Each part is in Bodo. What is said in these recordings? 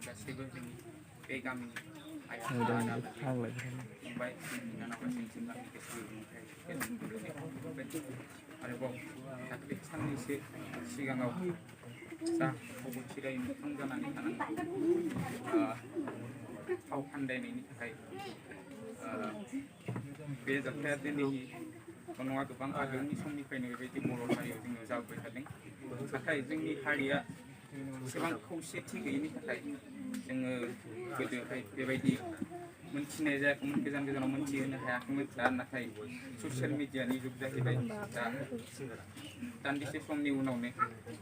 गासैबो जोंनि बे गामिनि आइया फंबाय बिनानाव गासैनिसिम आंनि गोसो गोरबोनिफ्राय आरोबाव दाख्लै साननैसो सिगाङाव जा अबथिरायै मोखां जानानै थानांगौ फाव फान्दायनायनि थाखाय बे जाथाया दिनैनि नङा गोबां आगोलनि समनिफ्रायनो बेबायदि बर' हारियाव जोङो जाबोबाय थादों। नाथाय जोंनि हारिया एसेबां खौसेथि गैयिनि थाखाय जोङो गोदोहाय बेबायदि मोनथिनाय जायाखैमोन, गोजान गोजानाव मोनथिहोनो हायाखैमोन। दा नाथाय ससियेल मिडियानि जुग जाहैबाय। दा दान्दिसे समनि उनावनो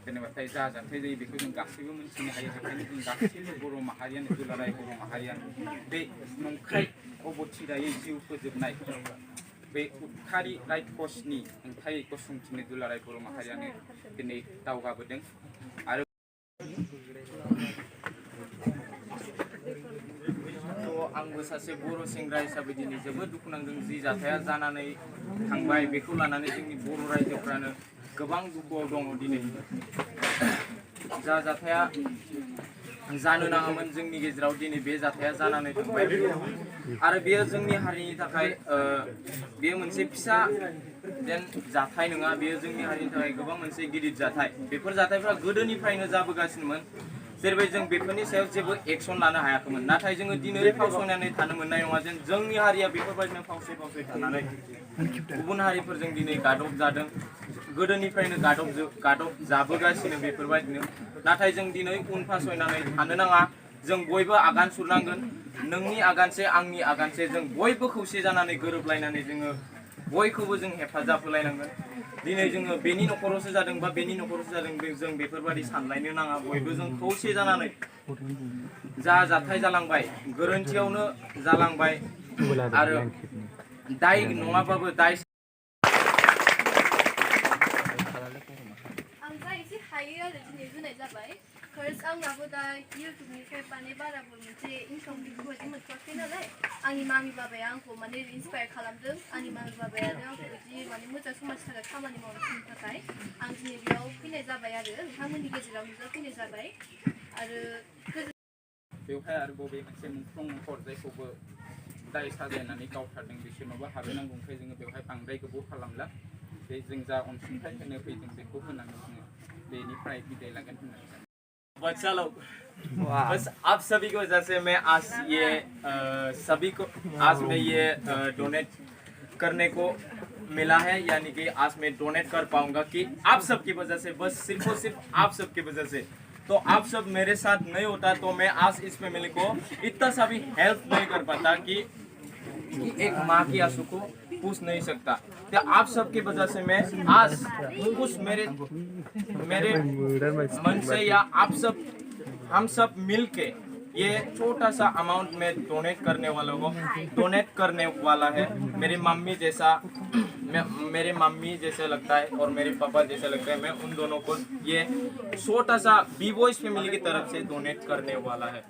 जेनेबाथाय जा जाथाय जायो बेखौ जों गासैबो मोनथिनो हायो। बेखायनो जों गासैबो बर' माहारियानो, दुलाराय बर' माहारिया बे नंखाय अबथिरायै जिउ फोजोबनाय बे उदखारि रायखसनि हेंथायै गसंथिनो दुलाराय बर' माहारियानो दिनै दावगाबोदों। आरो आंबो सासे बर' सेंग्रा हिसाबै दिनै जोबोद दुखु नांदों। जि जाथाया जानानै थांबाय बेखौ लानानै जोंनि बर' रायजोफ्रानो गोबां दुखुआव दङ। दिनै जा जाथाया जानो नाङामोन जोंनि गेजेराव दिनै बे जाथाया जानानै थांबाय। आरो बेयो जोंनि हारिनि थाखाय बेयो मोनसे फिसा जेन जाथाय नङा, बेयो जोंनि हारिनि थाखाय गोबां मोनसे गिदिर जाथाय। बेफोर जाथायफ्रा गोदोनिफ्रायनो जाबोगासिनोमोन, जेरै जों बेफोरनि सायाव जेबो एक्सन लानो हायाखैमोन। नाथाय जोङो दिनै फावसायनानै थानो मोननाय नङा जेन जोंनि हारिया बेफोरबायदिनो फावसाय थानानै गुबुन हारिफोरजों दिनै गादब जादों। गोदोनिफ्रायनो गादब जाबोगासिनो बेफोरबायदिनो। नाथाय जों दिनै उन फासयनानै थानो नाङा। जों बयबो आगान सुरनांगोन। नोंनि आगानसे आंनि आगानसे जों बयबो खौसे जानानै गोरोबलायनानै जोङो बयखौबो जों हेफाजाब होलायनांगोन। दिनै जोङो बेनि न'खरावसो जादों बा बेनि न'खरावसो जादों जों बेफोरबायदि सानलायनो नाङा। बयबो जों खौसे जानानै जा जाथाय जालांबाय गोरोन्थियावनो जालांबाय आरो दाय नङाबाबो दाय आं जा एसे हायो आरो दिनै होनाय जाबाय। फार्स्ट आंनाबो दा इउटुबनिफ्राय माने बाराबो मोनसे इनकाम बेफोरबायदि मोनथ'वाखै नालाय आंनि मामि बाबाया आंखौ माने इन्सपायार खालामदों। आंनि मामि बाबायानो आंखौ बिदि माने मोजां समाजनि थाखाय खामानि मावनो थिननो थाखाय आं दिनै बेयाव फैनाय जाबाय आरो नोंथांमोननि गेजेराव नुजाफैनाय जाबाय। आरो बेवहाय आरोबाव बे मोनसे मुंख्लं न'खर जायखौबो दाय साजायनानै गावथारदों बिसोरनावबो हाबहैनांगौ। ओमफ्राय जोङो बेवहाय बांद्राय गोबाव खालामला। बे जों जा अनसुंथाइ होनो फैदों बेखौ होनानै जोङो बेनिफ्राय बिदाय लागोन होननानै सानो। बच्चा लोग बस आप सभी की वजह से मैं आज ये सभी को आज मैं ये डोनेट करने को मिला है, यानी कि आज मैं डोनेट कर पाऊंगा कि आप सबकी वजह से, बस सिर्फ और सिर्फ आप सबकी वजह से। तो आप सब मेरे साथ नहीं होता तो मैं आज इस फैमिली को इतना सा भी हेल्प नहीं कर पाता कि एक माँ की आंसू को पूछ नहीं सकता। तो आप सब की वजह से मैं आज कुछ मेरे मन से या आप सब हम सब मिल के ये छोटा सा अमाउंट में डोनेट करने वालों को डोनेट करने वाला है। मेरी मम्मी जैसे लगता है और मेरे पापा जैसे लगता है। मैं उन दोनों को ये छोटा सा बी बॉयज फैमिली की तरफ से डोनेट करने वाला है।